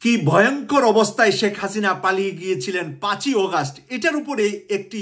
কি ভয়ঙ্কর অবস্থায় শেখ হাসিনা পালিয়ে গিয়েছিলেন 5ই অগাস্ট, এটার উপরে একটি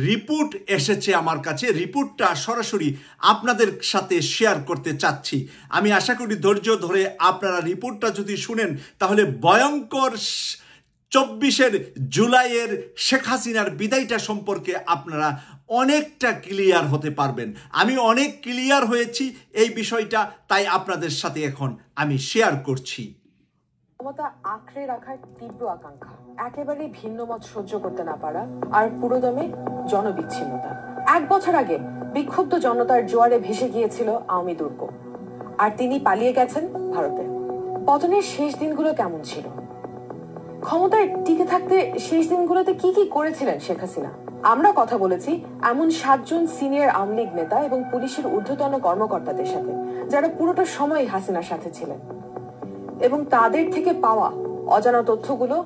রিপোর্ট এসেছে আমার কাছে। রিপোর্টটা সরাসরি আপনাদের সাথে শেয়ার করতে চাচ্ছি। আমি আশা করি ধৈর্য ধরে আপনারা রিপোর্টটা যদি শুনেন তাহলে ভয়ঙ্কর 24 জুলাইয়ের শেখ হাসিনার বিদায়টা সম্পর্কে আপনারা অনেকটা ক্লিয়ার হতে পারবেন। আমি অনেক ক্লিয়ার হয়েছি এই বিষয়টা, তাই আপনাদের সাথে এখন আমি শেয়ার করছি। ক্ষমতা আঁকড়ে রাখার তীব্র আকাঙ্ক্ষা, একেবারে ভিন্ন মত সহ্য করতে না পারা, আর পুরোদমে জনবিচ্ছিন্নতা। 1 বছর আগে বিক্ষুব্ধ জনতার জোয়ারে ভেসে গিয়েছিল আওয়ামী দুর্গ, আর তিনি পালিয়ে গেছেন ভারতে। পতনের শেষ দিনগুলো কেমন ছিল? ক্ষমতায় টিকে থাকতে শেষ দিনগুলোতে কি কি করেছিলেন শেখ হাসিনা? আমরা কথা বলেছি এমন 7 জন সিনিয়র আওয়ামী লীগ নেতা এবং পুলিশের ঊর্ধ্বতন কর্মকর্তাদের সাথে, যারা পুরোটা সময় হাসিনার সাথে ছিলেন, এবং তাদের থেকে পাওয়া অজানা তথ্যগুলো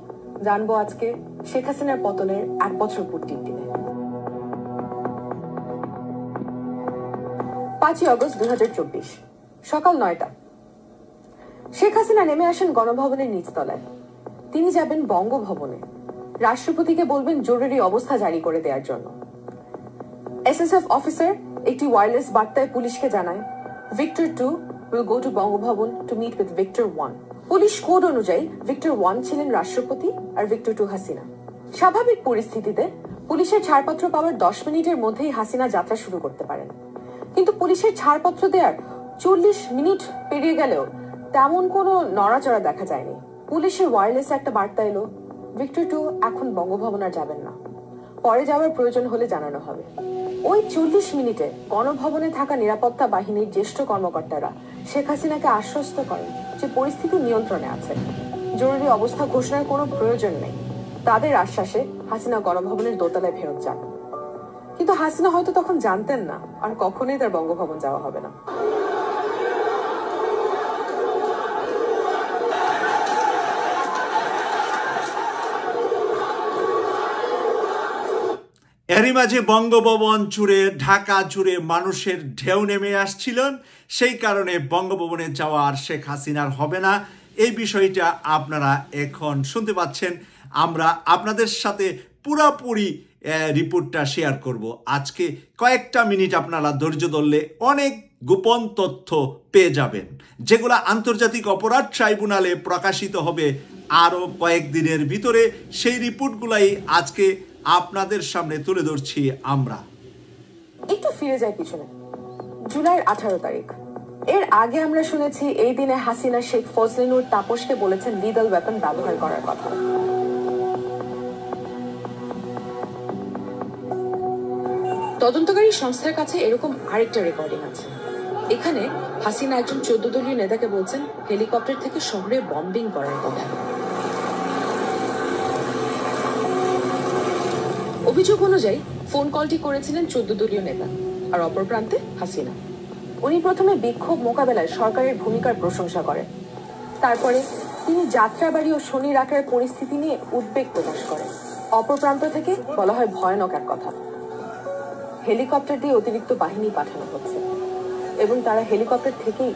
জানবো আজকে শেখ হাসিনার পতনের 1 বছর পূর্তির দিনে। 5ই অগস্ট 2024 সকাল 9টা। শেখ হাসিনা নেমে আসেন গণভবনের নিচতলায়। তিনি যাবেন বঙ্গভবনে, রাষ্ট্রপতিকে বলবেন জরুরি অবস্থা জারি করে দেওয়ার জন্য। এসএসএফ অফিসার একটি ওয়্যারলেস বার্তায় পুলিশকে জানায়, Victor 2 will go to Bangabhaban to meet with Victor 1. Police code অনুযায়ী ভিক্টর 1 ছিলেন রাষ্ট্রপতি আর ভিক্টর 2 হাসিনা। স্বাভাবিক পরিস্থিতিতে পুলিশের ছাড়পত্র পাওয়ার 10 মিনিটের মধ্যেই হাসিনা যাত্রা শুরু করতে পারেন, কিন্তু পুলিশের ছাড়পত্র দেওয়ার 40 মিনিট পেরিয়ে গেলেও তেমন কোনো নড়াচড়া দেখা যায়নি। পুলিশের ওয়্যারলেসে একটা বার্তা এলো, ভিক্টর 2 এখন বঙ্গভবন আর যাবেন না, পরে যাওয়ার প্রয়োজন হলে জানানো হবে। ওই 40 মিনিটে গণভবনে থাকা নিরাপত্তা বাহিনীর জ্যেষ্ঠ কর্মকর্তারা শেখ হাসিনাকে আশ্বস্ত করেন যে পরিস্থিতি নিয়ন্ত্রণে আছে, জরুরি অবস্থা ঘোষণার কোনো প্রয়োজন নেই। তাদের আশ্বাসে হাসিনা গণভবনের দোতলায় ফেরত যান। কিন্তু হাসিনা হয়তো তখন জানতেন না আর কখনোই তার বঙ্গভবন যাওয়া হবে না। এরই মাঝে বঙ্গভবন জুড়ে, ঢাকা জুড়ে মানুষের ঢেউ নেমে আসছিলেন। সেই কারণে বঙ্গভবনে যাওয়া আর শেখ হাসিনার হবে না, এই বিষয়টা আপনারা এখন শুনতে পাচ্ছেন। আমরা আপনাদের সাথে পুরোপুরি রিপোর্টটা শেয়ার করব। আজকে কয়েকটা মিনিট আপনারা ধৈর্য ধরলে অনেক গোপন তথ্য পেয়ে যাবেন, যেগুলো আন্তর্জাতিক অপরাধ ট্রাইব্যুনালে প্রকাশিত হবে আরও কয়েকদিনের ভিতরে। সেই রিপোর্টগুলাই আজকে আপনাদের সামনে তুলে ধরছি আমরা। একটু ফিরে যাই পিছনে, জুলাইয়ের 18 তারিখ। এর আগে আমরা শুনেছি এই দিনে হাসিনা শেখ ফজলে তাপসকে বলেছেন লিগ্যাল ওয়েপন ব্যবহার করার কথা। তদন্তকারী সংস্থার কাছে এরকম আরেকটা রেকর্ডিং আছে। এখানে হাসিনা একজন 14 দলীয় নেতাকে বলছেন হেলিকপ্টার থেকে শহরে বম্বিং করার কথা। অভিযোগ অনুযায়ী ফোন কলটি করেছিলেন 14 দলীয় নেতা, আর অপর প্রান্তে হাসিনা। উনি প্রথমে বিক্ষোভ মোকাবেলায় সরকারের ভূমিকার প্রশংসা করেন, তারপরে তিনি যাত্রাবাড়ি ও শনির আকারের পরিস্থিতি নিয়ে উদ্বেগ প্রকাশ করেন। অপর প্রান্ত থেকে বলা হয় ভয়ানক এক কথা, হেলিকপ্টার দিয়ে অতিরিক্ত বাহিনী পাঠানো হচ্ছে এবং তারা হেলিকপ্টার থেকেই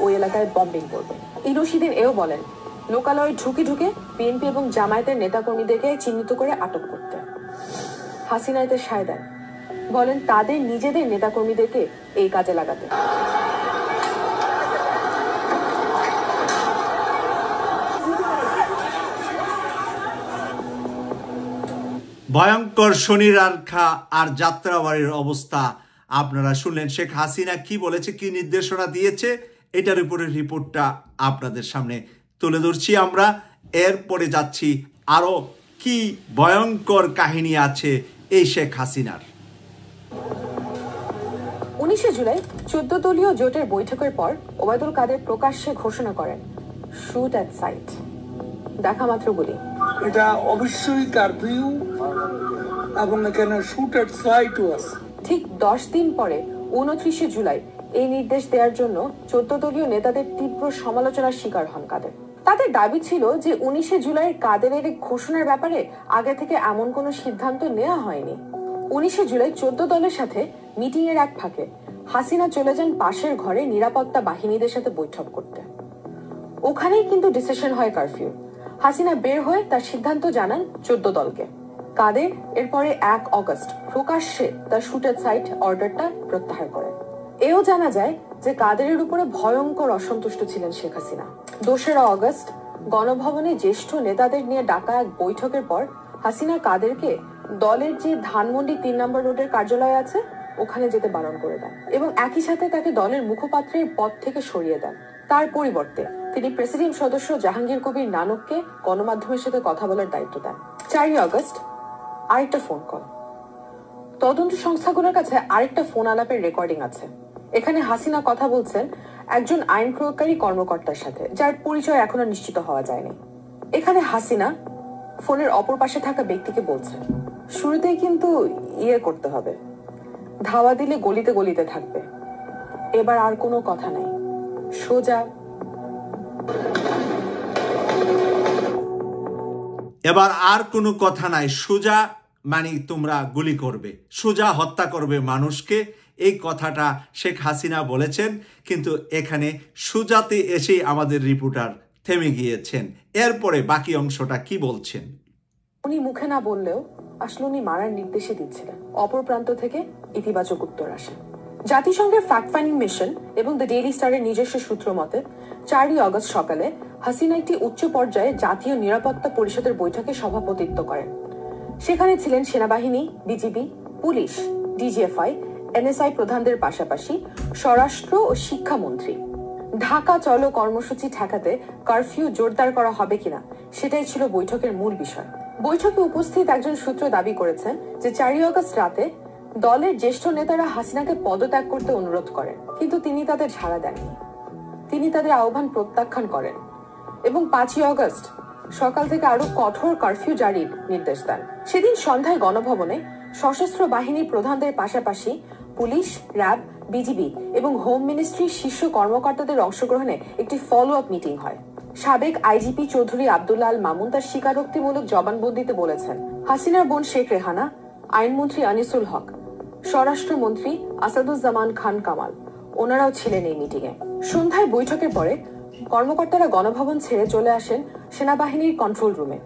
ওই এলাকায় বম্বিং করবে। এই রশিদিন এও বলেন লোকালয়ে ঢুকে ঢুকে বিএনপি এবং জামায়াতের নেতাকর্মীদেরকে চিহ্নিত করে আটক করতে। হাসিনা এতে সায় দেন, বলেন তাদের নিজেদের নেতাকর্মীদেরকে এই কাজে লাগাতে। ভয়ঙ্কর শনির আরখা আর যাত্রাবাড়ির অবস্থা আপনারা শুনলেন। শেখ হাসিনা কি বলেছে, কি নির্দেশনা দিয়েছে, এটার উপরে রিপোর্টটা আপনাদের সামনে তুলে ধরছি আমরা। এরপরে যাচ্ছি আরো কি ভয়ঙ্কর কাহিনী আছে এই শেখ হাসিনার। 19 জুলাই 14 দলীয় জোটের বৈঠকের পর ওবায়দুল কাদের প্রকাশ্যে ঘোষণা করেন শুট অ্যাট সাইট, দেখা মাত্র গুলি। এটা অবশ্যই কারফিউ এবং এখানে শুট অ্যাট সাইটও আছে। ঠিক 10 দিন পরে 29 জুলাই এই নির্দেশ দেওয়ার জন্য 14 দলীয় নেতাদের তীব্র সমালোচনার শিকার হন কাদের। তাদের দাবি ছিল যে 19 জুলাই কাদেরের ঘোষণার ব্যাপারে আগে থেকে এমন কোনো সিদ্ধান্ত নেওয়া হয়নি। 19 জুলাই 14 দলের সাথে মিটিং এর এক ফাঁকে হাসিনা চলে যান পাশের ঘরে নিরাপত্তা বাহিনীদের সাথে বৈঠক করতে। ওখানেই কিন্তু ডিসিশন হয় কারফিউ। হাসিনা বের হয়ে তার সিদ্ধান্ত জানান 14 দলকে। কাদের এরপরে 1 অগস্ট প্রকাশ্যে তার শুটের সাইট অর্ডারটা প্রত্যাহার করেন। এও জানা যায় যে কাদেরের উপরে ভয়ঙ্কর অসন্তুষ্ট ছিলেন শেখ হাসিনা। 2 অগস্ট গণভবনে জ্যেষ্ঠ নেতাদের নিয়ে ডাকা এক বৈঠকের পর হাসিনা কাদেরকে দলের যে ধানমন্ডি 3 নম্বর রোডের কার্যালয় আছে ওখানে যেতে বারণ করে দেন এবং একই সাথে তাকে দলের মুখপাত্রের পদ থেকে সরিয়ে দেন। তার পরিবর্তে তিনি প্রেসিডিয়াম সদস্য জাহাঙ্গীর কবির নানককে গণমাধ্যমের সাথে কথা বলার দায়িত্ব দেন। 4 অগস্ট আরেকটা ফোন কল। তদন্ত সংস্থাগুলোর কাছে আরেকটা ফোন আলাপের রেকর্ডিং আছে। এখানে হাসিনা কথা বলছেন একজন আইন প্রয়োগকারী কর্মকর্তার সাথে, যার পরিচয় এখনো নিশ্চিত হওয়া যায়নি। এখানে হাসিনা ফোনের অপর পাশে থাকা ব্যক্তিকে বলছেন, শুরুতেই কিন্তু করতে হবে, ধাওয়া দিলে গলিতে গলিতে থাকবে, এবার আর কোনো কথা নাই, সোজা। এবার আর কোনো কথা নাই, সোজা মানে তোমরা গুলি করবে, সোজা হত্যা করবে মানুষকে। এই কথাটা শেখ হাসিনা বলেছেন, কিন্তু এখানে সোজাতে এসেই আমাদের রিপোর্টার থেমে গিয়েছেন। এরপরে বাকি অংশটা কি বলছেন? উনি মুখে না বললেও আসলে উনি মারার নির্দেশে দিচ্ছিলেন। অপর প্রান্ত থেকে ইতিবাচক উত্তর আসে। জাতিসংঘের ফ্যাক্ট ফাইন্ডিং মিশন এবং দ্য ডেইলি স্টারের নিজস্ব সূত্র মতে 4 অগস্ট সকালে হাসিনা একটি উচ্চ পর্যায়ে জাতীয় নিরাপত্তা পরিষদের বৈঠকে সভাপতিত্ব করেন। সেখানে ছিলেন সেনাবাহিনী, বিজিবি, পুলিশ, ডিজিএফআই, এনএসআই প্রধানদের পাশাপাশি স্বরাষ্ট্র ও শিক্ষামন্ত্রী। ঢাকা চলো কর্মসূচি ঠেকাতে কারফিউ জোরদার করা হবে কিনা সেটাই ছিল বৈঠকের মূল বিষয়। বৈঠকে উপস্থিত একজন সূত্র দাবি করেছেন যে 4 অগস্ট রাতে দলের জ্যেষ্ঠ নেতারা হাসিনাকে পদত্যাগ করতে অনুরোধ করেন, কিন্তু তিনি তাদের সাড়া দেননি। তিনি তাদের আহ্বান প্রত্যাখ্যান করেন এবং 5 অগস্ট সকাল থেকে আরো কঠোর কারফিউ জারির নির্দেশ দেন। সেদিন সন্ধ্যায় গণভবনে সশস্ত্র বাহিনীর প্রধানদের পাশাপাশি পুলিশ, র্যাব, বিজিবি এবং হোম মিনিস্ট্রির শীর্ষ কর্মকর্তাদের অংশগ্রহণে একটি ফলো আপ মিটিং হয়। সাবেক আইজিপি চৌধুরী আব্দুল্লাহ আল মামুন তার স্বীকারোক্তিমূলক জবানবন্দিতে বলেছেন, হাসিনার বোন শেখ রেহানা, আইনমন্ত্রী আনিসুল হক, স্বরাষ্ট্রমন্ত্রী আসাদুজ্জামান খান কামাল ওনারাও ছিলেন এই মিটিং এ। সন্ধ্যায় বৈঠকের পরে কর্মকর্তারা গণভবন ছেড়ে চলে আসেন সেনাবাহিনীর কন্ট্রোল রুমে।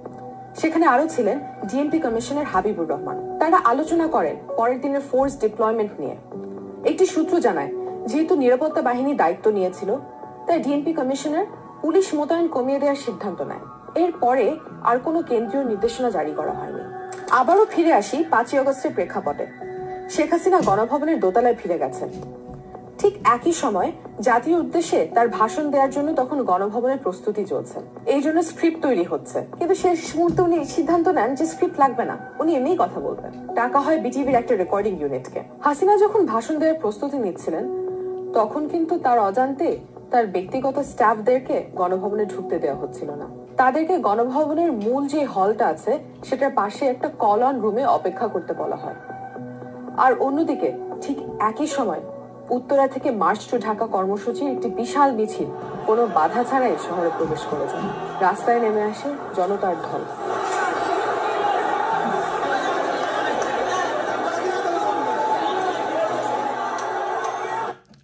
সেখানে আরো ছিলেন ডিএমপি কমিশনার হাবিবুর রহমান। তারা আলোচনা করেন পরের দিনের ফোর্স ডিপ্লয়মেন্ট নিয়ে। একটি সূত্র জানায়, যেহেতু নিরাপত্তা বাহিনী দায়িত্ব নিয়েছিল, তাই ডিএমপি কমিশনার পুলিশ মোতায়েন কমিয়ে দেওয়ার সিদ্ধান্ত নেয়। এরপরে আর কোনো কেন্দ্রীয় নির্দেশনা জারি করা হয়নি। আবারও ফিরে আসি 5 অগস্টের প্রেক্ষাপটে। শেখ হাসিনা গণভবনের দোতলায় ফিরে গেছেন। ঠিক একই সময় জাতীয় উদ্দেশ্যে তার ভাষণ দেওয়ার জন্য তখন গণভবনের প্রস্তুতি চলছে। এই জন্য স্ক্রিপ্ট তৈরি হচ্ছে, কিন্তু শেষ মুহূর্তে উনি সিদ্ধান্ত নেন যে স্ক্রিপ্ট লাগবে না, উনি এমনিই কথা বলবেন। ডাকা হয় বিটিভির একটা রেকর্ডিং ইউনিটকে। হাসিনা যখন ভাষণ দেওয়ার প্রস্তুতি নিচ্ছিলেন, তখন কিন্তু তার অজান্তে তার ব্যক্তিগত স্টাফদেরকে গণভবনে ঢুকতে দেওয়া হচ্ছিল না। তাদেরকে গণভবনের মূল যে হলটা আছে সেটার পাশে একটা কলন রুমে অপেক্ষা করতে বলা হয়। আর অন্যদিকে ঠিক একই সময় উত্তরা থেকে মার্চ টু ঢাকা কর্মসূচির একটি বিশাল মিছিল কোনো বাধা ছাড়াই শহরে প্রবেশ করে যায়। রাস্তায় নেমে আসে জনতার ঢল।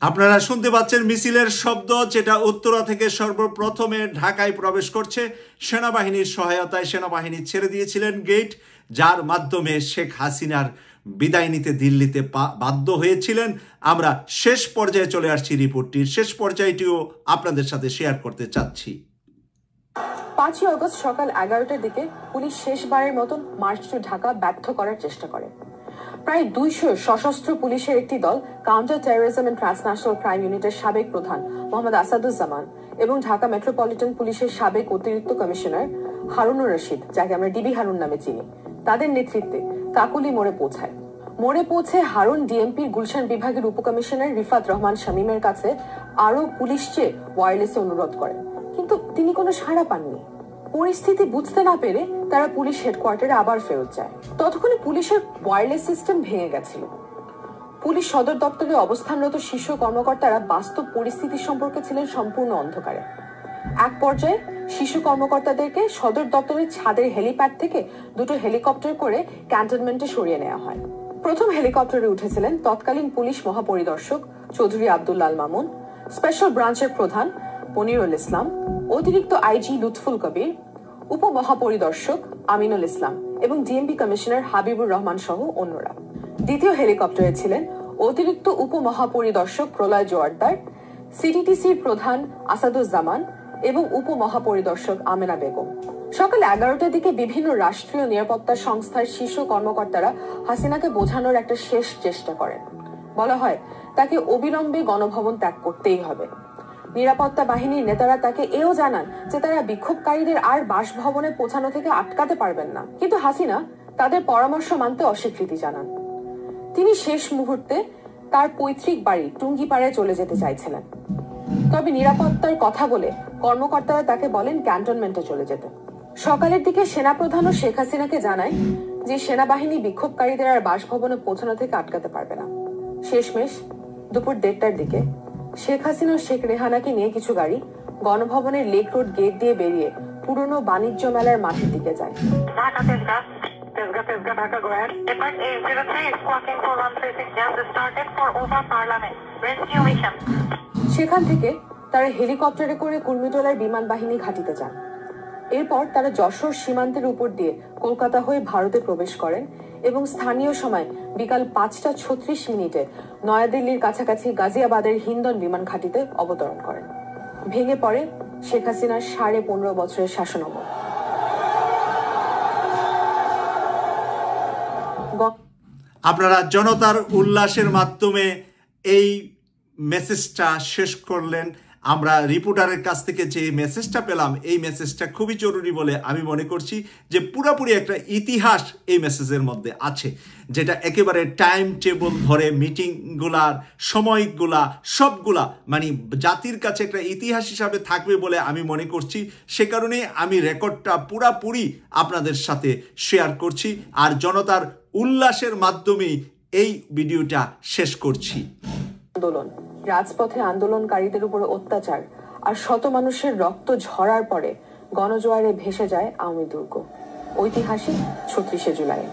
আপনারা শুনতে পাচ্ছেন মিছিলের শব্দ, যেটা উত্তরা থেকে সর্বপ্রথমে ঢাকায় প্রবেশ করছে। সেনাবাহিনীর সহায়তায় সেনাবাহিনী ছেড়ে দিয়েছিলেন গেট, যার মাধ্যমে শেখ হাসিনার বিদায় নিতে দিল্লিতে বাধ্য হয়েছিলেন। আমরা শেষ পর্যায়ে চলে আসছি, রিপোর্টটির শেষ পর্যায়টিও আপনাদের সাথে শেয়ার করতে চাচ্ছি। 5 অগস্ট সকাল 11টার দিকে পুলিশ শেষবারের মতন মার্চ টু ঢাকা ব্যর্থ করার চেষ্টা করে। প্রায় 200 সশস্ত্র পুলিশের একটি দল counter terrorism and transnational crime ইউনিটের সাবেক প্রধান মোহাম্মদ আসাদুজ্জামান এবং ঢাকা মেট্রোপলিটন পুলিশের সাবেক অতিরিক্ত কমিশনার হারুনুর রশিদ, যাকে আমরা ডিবি হারুন নামে চিনি, তাদের নেতৃত্বে কাকুলি মোড়ে পৌঁছায়। মোড়ে পৌঁছে হারুন ডিএমপির গুলশান বিভাগের উপকমিশনার রিফাত রহমান শামীমের কাছে আরো পুলিশ চেয়ে ওয়্যারলেসে অনুরোধ করেন, কিন্তু তিনি কোনো সাড়া পাননি। পরিস্থিতি বুঝতে না পেরে তারা পুলিশ হেডকোয়ার্টারে আবার ফেরত যায়। ততক্ষণে পুলিশের ওয়্যারলেস সিস্টেম ভেঙে গেছিল। পুলিশ সদর দপ্তরে অবস্থানরত শীর্ষ কর্মকর্তারা বাস্তব পরিস্থিতি সম্পর্কে ছিলেন সম্পূর্ণ অন্ধকারে। এক পর্যায়ে শীর্ষ কর্মকর্তাদেরকে সদর দপ্তরের ছাদের হেলিপ্যাড থেকে 2টো হেলিকপ্টার করে ক্যান্টনমেন্টে সরিয়ে নেওয়া হয়। প্রথম হেলিকপ্টারে উঠেছিলেন তৎকালীন পুলিশ মহাপরিদর্শক চৌধুরী আব্দুল্লাহ আল মামুন, স্পেশাল ব্রাঞ্চের প্রধান মনিরুল ইসলাম, অতিরিক্ত আইজি লুৎফুল কবির, উপমহাপরিদর্শক আমিনুল ইসলাম এবং ডিএমপি কমিশনার হাবিবুর রহমান সহ অন্যরা। দ্বিতীয় হেলিকপ্টারে ছিলেন অতিরিক্ত উপমহাপরিদর্শক প্রলয় জোয়ারদার, সিটিটিসির প্রধান আসাদুজ্জামান এবং উপমহাপরিদর্শক আমেনা বেগম। সকাল 11টার দিকে বিভিন্ন রাষ্ট্রীয় নিরাপত্তা সংস্থার শীর্ষ কর্মকর্তারা হাসিনাকে বোঝানোর একটা শেষ চেষ্টা করেন। বলা হয় তাকে অবিলম্বে গণভবন ত্যাগ করতেই হবে। নিরাপত্তা বাহিনীর নেতারা তাকে এও জানান যে তারা বিক্ষোভকারীদের আর বাসভবনে পৌঁছানো থেকে আটকাতে পারবেন না, কিন্তু হাসিনা তাদের পরামর্শ মানতে অস্বীকৃতি জানান। তিনি শেষ মুহূর্তে তার পৈতৃক বাড়ি টুঙ্গিপাড়ায় চলে যেতে চাইছিলেন, তবে নিরাপত্তার কথা বলে কর্মকর্তারা তাকে বলেন ক্যান্টনমেন্টে চলে যেতে। সকালের দিকে সেনাপ্রধান ও শেখ হাসিনাকে জানায় যে সেনাবাহিনী বিক্ষোভকারীদের আর বাসভবনে পৌঁছানো থেকে আটকাতে পারবে না। শেষমেশ দুপুর 1:30টার দিকে শেখ হাসিনা ও শেখ রেহানাকে নিয়ে কিছু গাড়ি গণভবনের লেক রোড গেট দিয়ে বেরিয়ে পুরনো বাণিজ্য মেলার মাঠের দিকে যায়। সেখান থেকে তারা হেলিকপ্টারে করে কুর্মিটোলার বিমান বাহিনী ঘাঁটিতে যান। এরপর তারা যশোর সীমান্তের উপর দিয়ে কলকাতা হয়ে ভারতে প্রবেশ করেন এবং স্থানীয় সময় বিকাল 5:36 নয়াদিল্লির কাছাকাছি গাজিয়াবাদের হিন্দন বিমান ঘাঁটিতে অবতরণ করেন। ভেঙে পড়ে শেখ হাসিনার 15.5 বছরের শাসনামল। আপনারা জনতার উল্লাসের মাধ্যমে এই মেসেজটা শেষ করলেন। আমরা রিপোর্টারের কাছ থেকে যে মেসেজটা পেলাম, এই মেসেজটা খুবই জরুরি বলে আমি মনে করছি, যে পুরোপুরি একটা ইতিহাস এই মেসেজের মধ্যে আছে, যেটা একেবারে টাইম টেবল ধরে মিটিংগুলার সময়গুলা সবগুলা মানে জাতির কাছে একটা ইতিহাস হিসাবে থাকবে বলে আমি মনে করছি। সে কারণে আমি রেকর্ডটা পুরাপুরি আপনাদের সাথে শেয়ার করছি আর জনতার উল্লাসের মাধ্যমেই এই ভিডিওটা শেষ করছি। আন্দোলন, রাজপথে আন্দোলনকারীদের উপর অত্যাচার আর শত মানুষের রক্ত ঝরার পরে গণজোয়ারে ভেসে যায় আওয়ামী দুর্গ। ঐতিহাসিক 36শে জুলাই।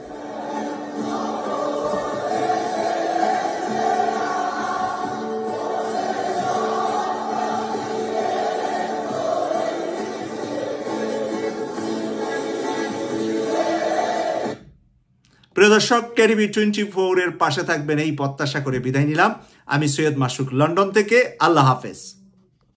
প্রিয় দর্শক, কেটিভি 24 এর পাশে থাকবেন এই প্রত্যাশা করে বিদায় নিলাম। আমি সৈয়দ মাসুক, লন্ডন থেকে। আল্লাহ হাফেজ।